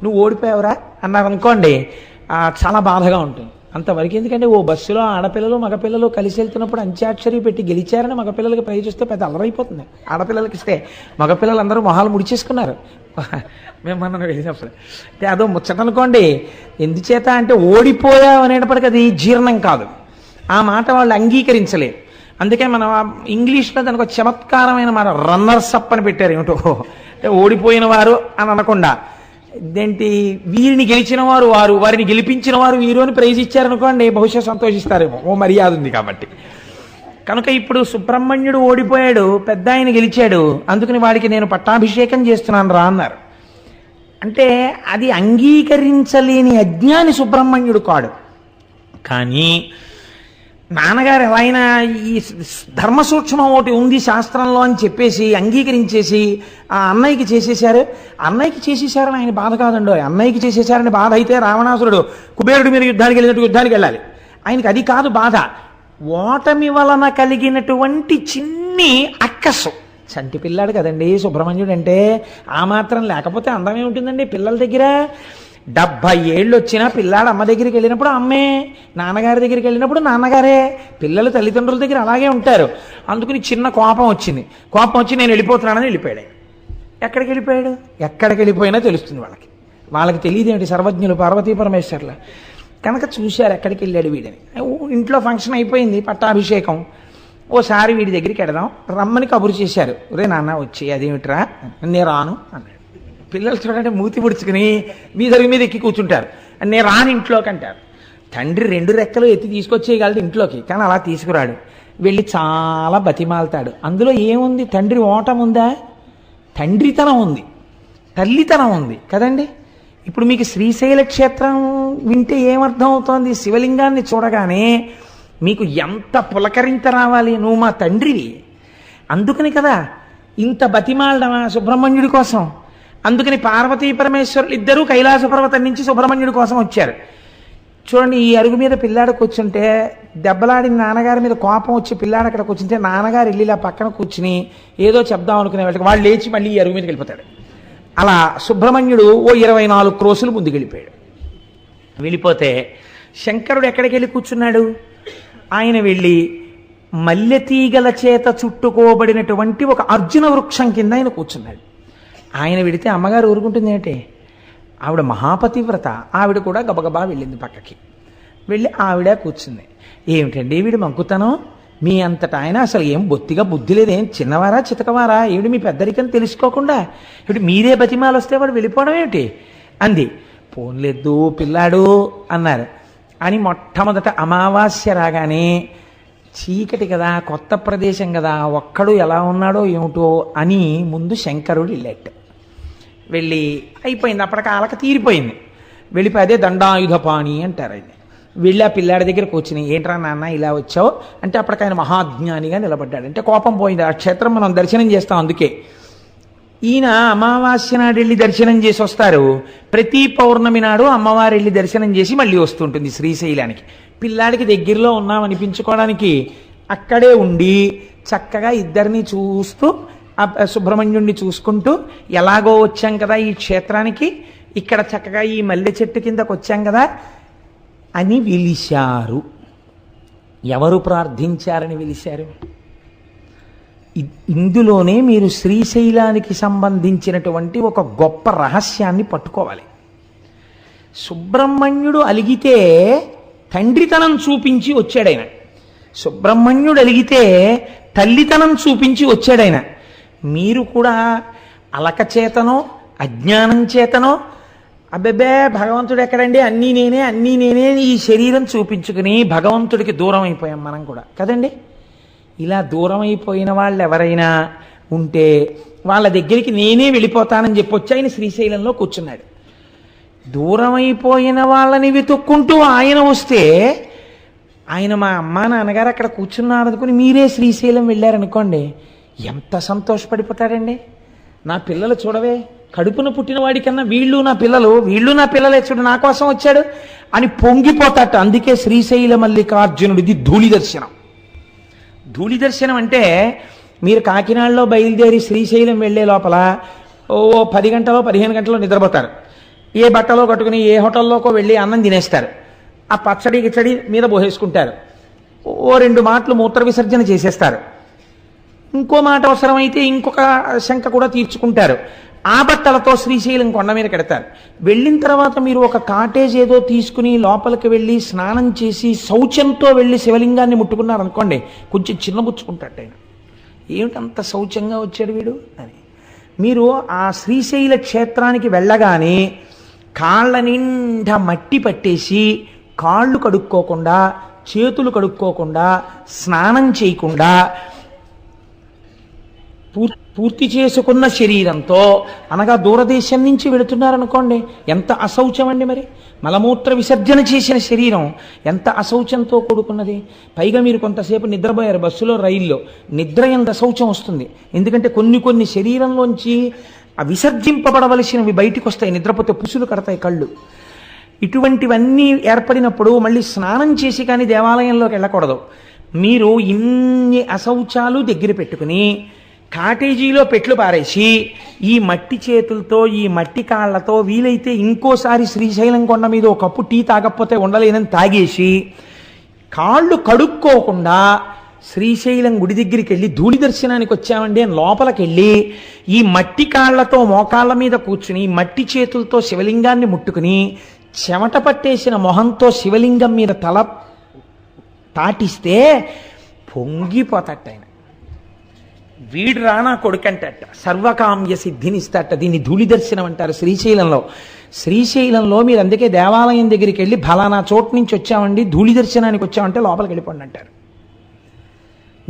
నువ్వు ఓడిపోయావురా అన్నారనుకోండి చాలా బాధగా ఉంటుంది. అంతవరకు ఎందుకంటే ఓ బస్సులో ఆడపిల్లలు మగపిల్లలు కలిసి వెళ్తున్నప్పుడు అంత్యాక్షరి పెట్టి గెలిచారని మగపిల్లలకి ప్రైజ్ ఇస్తే పెద్ద అల్లరైపోతుంది. ఆడపిల్లలకి ఇస్తే మగపిల్లలందరూ మొహాలు ముడిచేసుకున్నారు మేము మనం వెళ్ళినప్పుడు. అంటే అదో ముచ్చట అనుకోండి. ఎందుచేత అంటే ఓడిపోయావు అనేటప్పటికీ అది జీర్ణం కాదు, ఆ మాట వాళ్ళు అంగీకరించలేరు. అందుకే మనం ఇంగ్లీష్లో దానికి ఒక చమత్కారమైన మాట రన్నర్స్ అప్ అని పెట్టారు. ఏమిటో అంటే ఓడిపోయిన వారు అని అనకుండా ఇదేంటి, వీరిని గెలిచిన వారు వారిని గెలిపించిన వారు వీరు అని ప్రైజ్ ఇచ్చారనుకోండి, బహుశా సంతోషిస్తారేమో, ఓ మర్యాద ఉంది కాబట్టి. కనుక ఇప్పుడు సుబ్రహ్మణ్యుడు ఓడిపోయాడు, పెద్ద ఆయన గెలిచాడు, అందుకని వాడికి నేను పట్టాభిషేకం చేస్తున్నాను రా అన్నారు. అంటే అది అంగీకరించలేని అజ్ఞాని సుబ్రహ్మణ్యుడు కాడు. కానీ నాన్నగారు ఎలా అయినా ఈ ధర్మ సూక్ష్మం ఒకటి ఉంది శాస్త్రంలో అని చెప్పేసి అంగీకరించేసి ఆ అన్నయ్యకి చేసేశారు. అన్నయ్యకి చేసేశారని ఆయన బాధ కాదండో, అన్నయ్యకి చేసేశారని బాధ అయితే రావణాసురుడు కుబేరుడి మీద యుద్ధానికి వెళ్ళినట్టు యుద్ధానికి వెళ్ళాలి. ఆయనకి అది కాదు బాధ. ఓటమి వలన కలిగినటువంటి చిన్ని అక్కసు. చంటి పిల్లాడు కదండి సుబ్రహ్మణ్యుడు అంటే. ఆ మాత్రం లేకపోతే అందమే ఉంటుందండి పిల్లల దగ్గర. 70 ఏళ్ళు వచ్చినా పిల్లాడు అమ్మ దగ్గరికి వెళ్ళినప్పుడు అమ్మే, నాన్నగారి దగ్గరికి వెళ్ళినప్పుడు నాన్నగారే. పిల్లలు తల్లిదండ్రుల దగ్గర అలాగే ఉంటారు. అందుకని చిన్న కోపం వచ్చింది. కోపం వచ్చి నేను వెళ్ళిపోతున్నానని వెళ్ళిపోయాడు. ఎక్కడికి వెళ్ళిపోయాడు? ఎక్కడికి వెళ్ళిపోయినా తెలుస్తుంది వాళ్ళకి. వాళ్ళకి తెలియదేమిటి సర్వజ్ఞులు పార్వతీ పరమేశ్వర్ల కనుక చూశారు ఎక్కడికి వెళ్ళాడు వీడని. ఇంట్లో ఫంక్షన్ అయిపోయింది, పట్టాభిషేకం. ఓసారి వీడి దగ్గరికి వెడదాం రమ్మని కబురు చేశారు. రే నాన్న వచ్చి అదేమిట్రా, నేను రాను అన్నాడు. పిల్లలు చూడండి మూతి పుడుచుకుని వీధరి మీద ఎక్కి కూర్చుంటారు. నేను రాను ఇంట్లోకి అంటారు. తండ్రి 2 రెక్కలు ఎత్తి తీసుకొచ్చేయగలడు ఇంట్లోకి, కానీ అలా తీసుకురాడు. వెళ్ళి చాలా బతిమాలతాడు. అందులో ఏముంది? తండ్రి ఓటం ఉందా? తండ్రితనం ఉంది, తల్లితనం ఉంది కదండి. ఇప్పుడు మీకు శ్రీశైల క్షేత్రం వింటే ఏమర్థం అవుతోంది? శివలింగాన్ని చూడగానే మీకు ఎంత పులకరింత రావాలి, నువ్వు మా తండ్రివి. అందుకని కదా ఇంత బతిమాలడమా సుబ్రహ్మణ్యుడి కోసం. అందుకని పార్వతీ పరమేశ్వరులు ఇద్దరూ కైలాస పర్వతం నుంచి సుబ్రహ్మణ్యుడి కోసం వచ్చారు. చూడండి, ఈ అరుగు మీద పిల్లాడు కూర్చుంటే దెబ్బలాడిన నాన్నగారి మీద కోపం వచ్చి పిల్లాడు అక్కడ కూర్చుంటే నాన్నగారు వెళ్ళి ఇలా పక్కన కూర్చుని ఏదో చెప్దాం అనుకునే వాళ్ళకి వాళ్ళు లేచి మళ్ళీ ఈ అరుగు మీదకి వెళ్ళిపోతాడు. అలా సుబ్రహ్మణ్యుడు ఓ 24 క్రోసులు ముందుకు వెళ్ళిపోయాడు. వెళ్ళిపోతే శంకరుడు ఎక్కడికి వెళ్ళి కూర్చున్నాడు? ఆయన వెళ్ళి మల్లెతీగల చేత చుట్టుకోబడినటువంటి ఒక అర్జున వృక్షం కింద ఆయన కూర్చున్నాడు. ఆయన వెడితే అమ్మగారు ఊరుకుంటుంది ఏంటి? ఆవిడ మహాపతివ్రత. ఆవిడ కూడా గబగబా వెళ్ళింది పక్కకి. వెళ్ళి ఆవిడ కూర్చుంది. ఏమిటండి వీడు మంకుతనం? మీ అంతటా ఆయన అసలు ఏం బొత్తిగా బుద్ధి లేదేం, చిన్నవారా చితకవారా? ఏమిటి మీ పెద్దరికని తెలుసుకోకుండా ఏమిటి మీరే బతిమాలు వస్తే వాడు వెళ్ళిపోవడం ఏమిటి అంది. పోన్లేదు పిల్లాడు అన్నారు. అని మొట్టమొదట అమావాస్య రాగానే చీకటి కదా, కొత్త ప్రదేశం కదా, ఒక్కడు ఎలా ఉన్నాడో ఏమిటో అని ముందు శంకరుడు వెళ్ళాడు. వెళ్ళి అయిపోయింది, అప్పటికి ఆలక తీరిపోయింది. వెళ్ళిపోయి అదే దండాయుధపాణి అంటారు ఆయన. వెళ్ళి ఆ పిల్లాడి దగ్గర కూర్చుని ఏంట్రా నాన్న ఇలా వచ్చావు అంటే అప్పటికి ఆయన మహాజ్ఞానిగా నిలబడ్డాడు. అంటే కోపం పోయింది. ఆ క్షేత్రం మనం దర్శనం చేస్తాం. అందుకే ఈయన అమావాస్య నాడు వెళ్ళి దర్శనం చేసి వస్తారు. ప్రతి పౌర్ణమి నాడు అమ్మవారు వెళ్ళి దర్శనం చేసి మళ్ళీ వస్తుంటుంది శ్రీశైలానికి. పిల్లాడికి దగ్గరలో ఉన్నామనిపించుకోవడానికి అక్కడే ఉండి చక్కగా ఇద్దరిని చూస్తూ సుబ్రహ్మణ్యుణ్ణి చూసుకుంటూ ఎలాగో వచ్చాం కదా ఈ క్షేత్రానికి, ఇక్కడ చక్కగా ఈ మల్లె చెట్టు కిందకు వచ్చాం కదా అని పిలిచారు. ఎవరు ప్రార్థించారని పిలిచారు? ఇందులోనే మీరు శ్రీశైలానికి సంబంధించినటువంటి ఒక గొప్ప రహస్యాన్ని పట్టుకోవాలి. సుబ్రహ్మణ్యుడు అలిగితే తండ్రితనం చూపించి వచ్చాడైన. సుబ్రహ్మణ్యుడు అలిగితే తల్లితనం చూపించి వచ్చాడైన. మీరు కూడా అలక చేతనో అజ్ఞానం చేతనో అబ్బెబ్బే భగవంతుడు ఎక్కడండి, అన్నీ నేనే ఈ శరీరం చూపించుకుని భగవంతుడికి దూరం అయిపోయాం మనం కూడా కదండి. ఇలా దూరం అయిపోయిన వాళ్ళు ఎవరైనా ఉంటే వాళ్ళ దగ్గరికి నేనే వెళ్ళిపోతానని చెప్పొచ్చి ఆయన శ్రీశైలంలో కూర్చున్నాడు. దూరం అయిపోయిన వాళ్ళని వెతుక్కుంటూ ఆయన వస్తే ఆయన మా అమ్మ నాన్నగారు అక్కడ కూర్చున్నారు అనుకుని మీరే శ్రీశైలం వెళ్ళారనుకోండి, ఎంత సంతోషపడిపోతాడండి. నా పిల్లలు చూడవే, కడుపున పుట్టిన వాడికన్నా వీళ్ళు నా పిల్లలే చూడు, నా కోసం వచ్చాడు అని పొంగిపోతాట. అందుకే శ్రీశైల మల్లికార్జునుడిది ధూళి దర్శనం. ధూళి దర్శనం అంటే మీరు కాకినాడలో బయలుదేరి శ్రీశైలం వెళ్ళే లోపల ఓ 10 గంటలో 15 గంటలో నిద్రపోతారు. ఏ బట్టలో కట్టుకుని ఏ హోటల్లోకో వెళ్ళి అన్నం తినేస్తారు. ఆ పచ్చడి గిచ్చడి మీద పోసేసుకుంటారు. ఓ 2 మాటలు మూత్ర విసర్జన చేసేస్తారు. ఇంకో మాట అవసరమైతే ఇంకొక శంక కూడా తీర్చుకుంటారు. ఆ బట్టలతో శ్రీశైలం కొండ మీద కడతారు. వెళ్ళిన తర్వాత మీరు ఒక కాటేజ్ ఏదో తీసుకుని లోపలికి వెళ్ళి స్నానం చేసి శౌచంతో వెళ్ళి శివలింగాన్ని ముట్టుకున్నారనుకోండి, కొంచెం చిన్నబుచ్చుకుంటాడు ఆయన. ఏమిటంత శౌచంగా వచ్చాడు వీడు అని. మీరు ఆ శ్రీశైల క్షేత్రానికి వెళ్ళగానే కాళ్ళ నిండా మట్టి పట్టేసి కాళ్ళు కడుక్కోకుండా చేతులు కడుక్కోకుండా స్నానం చేయకుండా పూర్తి చేసుకున్న శరీరంతో అనగా దూరదేశం నుంచి వెళుతున్నారనుకోండి, ఎంత అశౌచం అండి! మరి మలమూత్ర విసర్జన చేసిన శరీరం ఎంత అశౌచంతో కూడుకున్నది. పైగా మీరు కొంతసేపు నిద్రపోయారు బస్సులో, రైల్లో. నిద్ర ఎంత అశౌచం వస్తుంది. ఎందుకంటే కొన్ని శరీరంలోంచి విసర్జింపబడవలసినవి బయటికి వస్తాయి. నిద్రపోతే పుసులు కడతాయి కళ్ళు. ఇటువంటివన్నీ ఏర్పడినప్పుడు మళ్ళీ స్నానం చేసి కానీ దేవాలయంలోకి వెళ్ళకూడదు. మీరు ఇన్ని అశౌచాలు దగ్గర పెట్టుకుని కాటేజీలో పెట్లు పారేసి ఈ మట్టి చేతులతో, ఈ మట్టి కాళ్లతో వీలైతే ఇంకోసారి శ్రీశైలం కొండ మీద ఒక కప్పు టీ తాగకపోతే ఉండలేనని తాగేసి కాళ్ళు కడుక్కోకుండా శ్రీశైలం గుడి దగ్గరికి వెళ్ళి ధూళి దర్శనానికి వచ్చామండి అని లోపలికి వెళ్ళి ఈ మట్టి కాళ్లతో మోకాళ్ళ మీద కూర్చుని మట్టి చేతులతో శివలింగాన్ని ముట్టుకుని చెమట పట్టేసిన మొహంతో శివలింగం మీద తల తాటిస్తే పొంగిపోతట ఆయన. వీడు రానా కొడుకంటట, సర్వకామ్య సిద్ధినిస్తట. దీన్ని ధూళి దర్శనం అంటారు శ్రీశైలంలో. శ్రీశైలంలో మీరు అందుకే దేవాలయం దగ్గరికి వెళ్ళి ఫలానా చోటు నుంచి వచ్చామండి, ధూళి దర్శనానికి వచ్చామంటే లోపలికి వెళ్ళిపోండి అంటారు.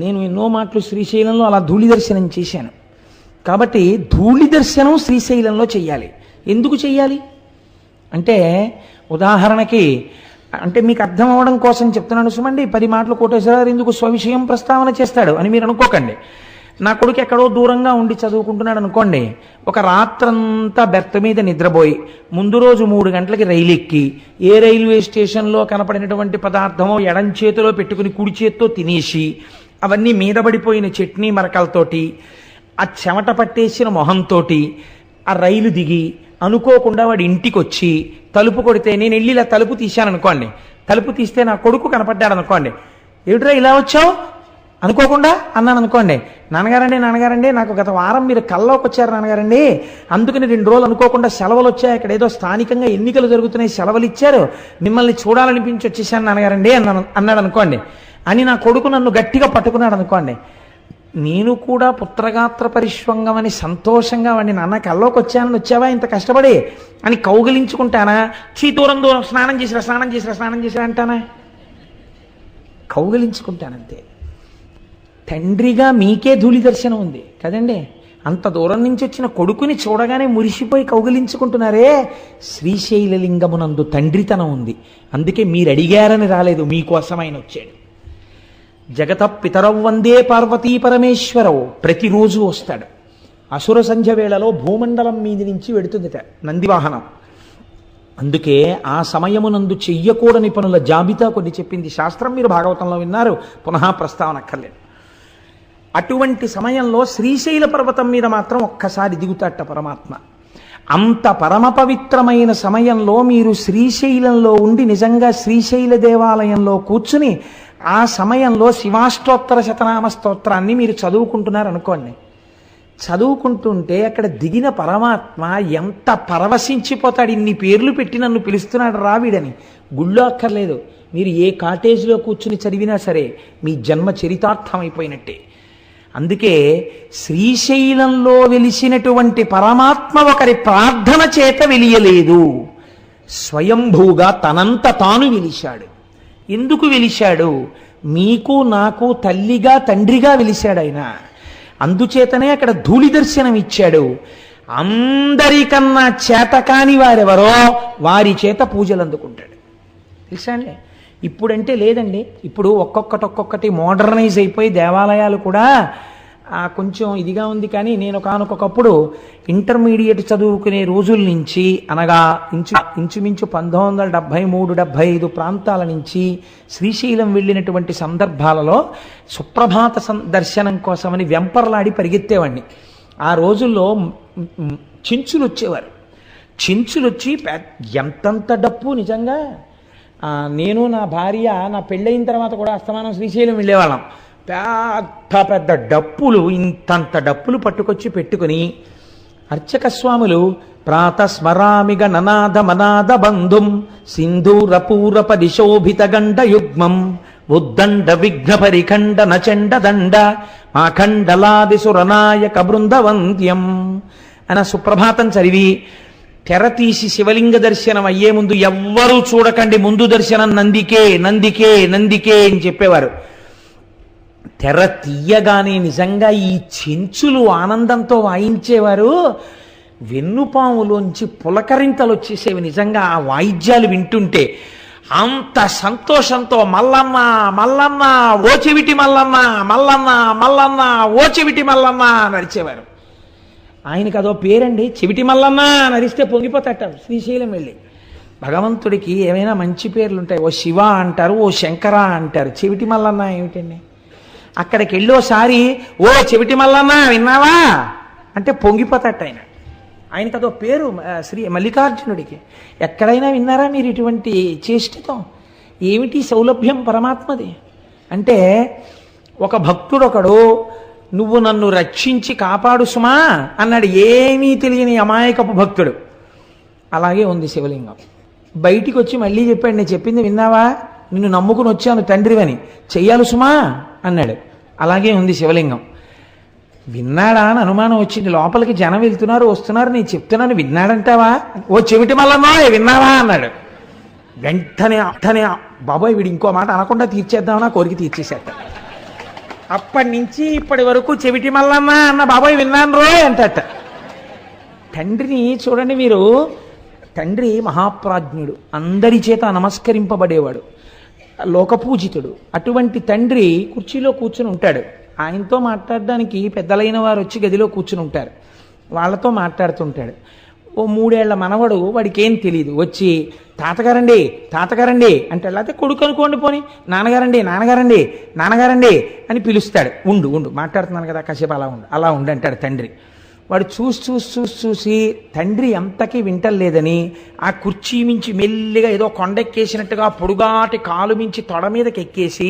నేను ఎన్నో మాటలు శ్రీశైలంలో అలా ధూళి దర్శనం చేశాను. కాబట్టి ధూళి దర్శనం శ్రీశైలంలో చెయ్యాలి. ఎందుకు చెయ్యాలి అంటే, ఉదాహరణకి అంటే మీకు అర్థం అవ్వడం కోసం చెప్తున్నాను సుమండి. 10 మాటలు కోటేశ్వరరావు ఎందుకు స్వవిషయం ప్రస్తావన చేస్తాడు అని మీరు అనుకోకండి. నా కొడుకు ఎక్కడో దూరంగా ఉండి చదువుకుంటున్నాడు అనుకోండి, ఒక రాత్రంతా బెర్త్ మీద నిద్రపోయి ముందు రోజు 3 గంటలకి రైలు ఎక్కి ఏ రైల్వే స్టేషన్లో కనపడినటువంటి పదార్థమో ఎడం చేతిలో పెట్టుకుని కుడి చేత్తో తినేసి అవన్నీ మీద పడిపోయిన చట్నీ మరకలతోటి ఆ చెమట పట్టేసిన మొహంతో ఆ రైలు దిగి అనుకోకుండా వాడి ఇంటికి వచ్చి తలుపు కొడితే నేను వెళ్ళి ఇలా తలుపు తీశాను అనుకోండి, తలుపు తీస్తే నా కొడుకు కనపడ్డాడు అనుకోండి, ఏమిట్రా ఇలా వచ్చావు అనుకోకుండా అన్నాను అనుకోండి, నాన్నగారండి నాకు గత వారం మీరు కల్లోకి వచ్చారు నాన్నగారండి, అందుకని 2 రోజులు అనుకోకుండా సెలవులు వచ్చాయి, ఇక్కడ ఏదో స్థానికంగా ఎన్నికలు జరుగుతున్నాయి సెలవులు ఇచ్చారు, మిమ్మల్ని చూడాలనిపించి వచ్చేసాను నాన్నగారండి అన్నాడు అనుకోండి. అని నా కొడుకు నన్ను గట్టిగా పట్టుకున్నాడు అనుకోండి, నేను కూడా పుత్రగాత్ర పరిష్వంగం అని సంతోషంగా వాడిని నాన్న కల్లోకి వచ్చానని వచ్చావా ఇంత కష్టపడి అని కౌగిలించుకుంటానా? దూరం స్నానం చేసిరా అంటానా? కౌగిలించుకుంటానంతే. తండ్రిగా మీకే ధూళి దర్శనం ఉంది కదండి. అంత దూరం నుంచి వచ్చిన కొడుకుని చూడగానే మురిసిపోయి కౌగిలించుకుంటున్నారే. శ్రీశైలలింగమునందు తండ్రితనం ఉంది. అందుకే మీరు అడిగారని రాలేదు, మీకోసం ఆయన వచ్చాడు. జగత పితరవు వందే పార్వతీ పరమేశ్వరవు ప్రతిరోజు వస్తాడు. అసుర సంధ్య వేళలో భూమండలం మీద నుంచి వెడుతుందిట నందివాహనం. అందుకే ఆ సమయమునందు చెయ్యకూడని పనుల జాబితా కొన్ని చెప్పింది శాస్త్రం. మీరు భాగవతంలో విన్నారు, పునః ప్రస్తావన అక్కర్లేదు. అటువంటి సమయంలో శ్రీశైల పర్వతం మీద మాత్రం ఒక్కసారి దిగుతాట పరమాత్మ. అంత పరమ పవిత్రమైన సమయంలో మీరు శ్రీశైలంలో ఉండి నిజంగా శ్రీశైల దేవాలయంలో కూర్చుని ఆ సమయంలో శివాష్టోత్తర శతనామ స్తోత్రాన్ని మీరు చదువుకుంటున్నారు అనుకోండి. చదువుకుంటుంటే అక్కడ దిగిన పరమాత్మ ఎంత పరవశించిపోతాడు. ఇన్ని పేర్లు పెట్టి నన్ను పిలుస్తున్నాడు రావిడని. గుళ్ళో అక్కర్లేదు, మీరు ఏ కాటేజ్లో కూర్చుని చదివినా సరే మీ జన్మ చరితార్థమైపోయినట్టే. అందుకే శ్రీశైలంలో వెలిసినటువంటి పరమాత్మ ఒకరి ప్రార్థన చేత వెలియలేదు, స్వయంభూగా తనంత తాను వెలిశాడు. ఎందుకు వెలిశాడు? మీకు నాకు తల్లిగా తండ్రిగా వెలిశాడు ఆయన. అందుచేతనే అక్కడ ధూళి దర్శనం ఇచ్చాడు. అందరికన్నా చేతకాని వారెవరో వారి చేత పూజలు అందుకుంటాడు. తెలుసా అండి? ఇప్పుడంటే లేదండి. ఇప్పుడు ఒక్కొక్కటి మోడర్నైజ్ అయిపోయి దేవాలయాలు కూడా కొంచెం ఇదిగా ఉంది. కానీ నేను ఒకనొకప్పుడు ఇంటర్మీడియట్ చదువుకునే రోజుల నుంచి అనగా ఇంచుమించు 1973-75 ప్రాంతాల నుంచి శ్రీశైలం వెళ్ళినటువంటి సందర్భాలలో సుప్రభాత దర్శనం కోసమని వెంపర్లాడి పరిగెత్తేవాడిని. ఆ రోజుల్లో చెంచులు వచ్చేవారు. చెంచులు వచ్చి ఎంతంత డప్పు నిజంగా. నేను నా భార్య నా పెళ్ళయిన తర్వాత కూడా అస్తమానం శ్రీశైలం వెళ్ళేవాళ్ళం. పెద్ద డప్పులు, ఇంతంత డప్పులు పట్టుకొచ్చి పెట్టుకుని అర్చక స్వాములు ప్రాతస్మరామిగ ననాద మనాద బంధుం సింధూరపూరప దిశోభిత గండ యుగ్మం ఉద్దండ విఘ్న పరిఖండ నచండ దండ మాఖండలాది సురనాయక బృందవంత్యం అన్న సుప్రభాతం చదివి తెర తీసి శివలింగ దర్శనం అయ్యే ముందు ఎవ్వరూ చూడకండి, ముందు దర్శనం నందికే నందికే నందికే అని చెప్పేవారు. తెర తీయగానే నిజంగా ఈ చెంచులు ఆనందంతో వాయించేవారు. వెన్నుపాములోంచి పులకరింతలు వచ్చేసేవి నిజంగా ఆ వాయిద్యాలు వింటుంటే. అంత సంతోషంతో మల్లన్న మల్లన్న ఓ చెవిటి మల్లన్న మల్లన్న మల్లన్న ఓ చెవిటి మల్లన్న నడిచేవారు. ఆయనకి అదో పేరండి, చెవిటి మల్లన్న నరిస్తే పొంగిపోతాట శ్రీశైలం వెళ్ళి. భగవంతుడికి ఏమైనా మంచి పేర్లు ఉంటాయి. ఓ శివ అంటారు, ఓ శంకర అంటారు. చెవిటి మల్లన్న ఏమిటండి? అక్కడికి వెళ్ళోసారి ఓ చెవిటి మల్లన్న విన్నావా అంటే పొంగిపోతాట ఆయన. ఆయనకి అదో పేరు శ్రీ మల్లికార్జునుడికి. ఎక్కడైనా విన్నారా మీరు ఇటువంటి చేష్టతో? ఏమిటి సౌలభ్యం పరమాత్మది అంటే, ఒక భక్తుడొకడు నువ్వు నన్ను రక్షించి కాపాడు సుమా అన్నాడు. ఏమీ తెలియని అమాయకపు భక్తుడు. అలాగే ఉంది శివలింగం. బయటికి వచ్చి మళ్ళీ చెప్పాడు, నేను చెప్పింది విన్నావా, నిన్ను నమ్ముకుని వచ్చాను తండ్రివని, చెయ్యాలి సుమా అన్నాడు. అలాగే ఉంది శివలింగం. విన్నాడా అని అనుమానం వచ్చింది. లోపలికి జనం వెళ్తున్నారు వస్తున్నారు, నేను చెప్తున్నాను విన్నాడంటావా, ఓ చెవిటి మల్లన్నా విన్నావా అన్నాడు. వెంటనే బాబోయ్ వీడు ఇంకో మాట అనకుండా తీర్చేద్దామన్నా కోరిక తీర్చేసేట. అప్పటి నుంచి ఇప్పటి వరకు చెవిటి మల్లన్న అన్న బాబోయ్ విన్నాను రోయ్ అంటట. తండ్రిని చూడండి మీరు, తండ్రి మహాప్రాజ్ఞుడు, అందరి చేత నమస్కరింపబడేవాడు, లోకపూజితుడు. అటువంటి తండ్రి కుర్చీలో కూర్చుని ఉంటాడు. ఆయనతో మాట్లాడడానికి పెద్దలైన వారు వచ్చి గదిలో కూర్చుని ఉంటారు. వాళ్ళతో మాట్లాడుతుంటాడు. ఓ 3 ఏళ్ల మనవడు, వాడికి ఏం తెలియదు, వచ్చి తాతగారండి తాతగారండి అంటే, లేకపోతే కొడుకు అనుకోండి పోని, నాన్నగారండి నాన్నగారండి నాన్నగారండి అని పిలుస్తాడు. ఉండు ఉండు మాట్లాడుతున్నాను కదా కాసేపు అలా ఉండు అంటాడు తండ్రి. వాడు చూసి తండ్రి ఎంతకీ వింటలేదని ఆ కుర్చీ మించి మెల్లిగా ఏదో కొండెక్కేసినట్టుగా పొడుగాటి కాలు మించి తొడ మీదకి ఎక్కేసి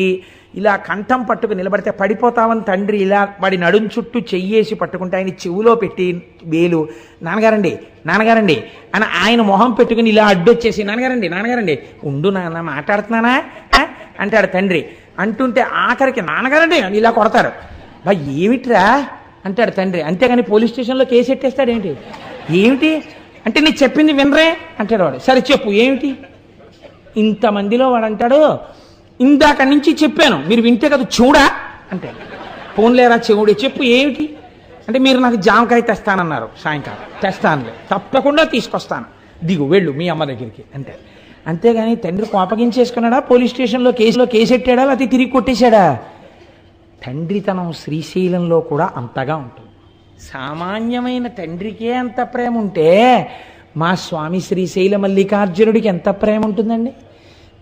ఇలా కంఠం పట్టుకు నిలబడితే పడిపోతామని తండ్రి ఇలా వాడి నడుం చుట్టూ చెయ్యేసి పట్టుకుంటే ఆయన చెవులో పెట్టి వేలు నాన్నగారండి నాన్నగారండి అని ఆయన మొహం పెట్టుకుని ఇలా అడ్డొచ్చేసి నాన్నగారండి నాన్నగారండి ఉండు నాన్న మాట్లాడుతున్నానా అంటాడు తండ్రి. అంటుంటే ఆఖరికి నాన్నగారండి అని ఇలా కొడతారు. బా ఏమిట్రా అంటాడు తండ్రి. అంతేగాని పోలీస్ స్టేషన్లో కేసు ఎట్టేస్తాడు ఏంటి? ఏమిటి అంటే నీకు చెప్పింది వినరే అంటాడు వాడు. సరే చెప్పు ఏమిటి? ఇంతమందిలో వాడు అంటాడు, ఇందాక నుంచి చెప్పాను మీరు వింటే కదా చూడా అంటే, పోన్లేరా చెవుడే చెప్పు ఏమిటి అంటే, మీరు నాకు జామకాయ తెస్తానన్నారు సాయంకాలం, తెస్తానులే తప్పకుండా తీసుకొస్తాను, దిగు వెళ్ళు మీ అమ్మ దగ్గరికి అంటే. అంతేగాని తండ్రి కోపగించేసుకున్నాడా, పోలీస్ స్టేషన్లో కేసు ఎట్టాడా, లేకపోతే తిరిగి కొట్టేశాడా? తండ్రితనం శ్రీశైలంలో కూడా అంతగా ఉంటుంది. సామాన్యమైన తండ్రికే అంత ప్రేమ ఉంటే మా స్వామి శ్రీశైల మల్లికార్జునుడికి ఎంత ప్రేమ ఉంటుందండి.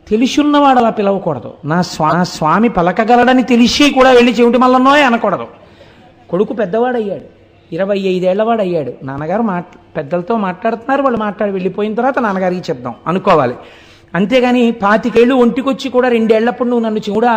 తెలుసున్నవాడు అలా పిలవకూడదు. నా స్వామి పలకగలడని తెలిసి కూడా వెళ్ళి చెవిటి మల్లన్నోయ్ అనకూడదు. కొడుకు పెద్దవాడయ్యాడు, 25 ఏళ్లవాడు అయ్యాడు. నాన్నగారు పెద్దలతో మాట్లాడుతున్నారు, వాళ్ళు మాట్లాడి వెళ్ళిపోయిన తర్వాత నాన్నగారికి చెప్దాం అనుకోవాలి. అంతేగాని 25 ఏళ్ళు ఒంటికొచ్చి కూడా 2 ఏళ్లప్పుడు నువ్వు నన్ను చెవుడా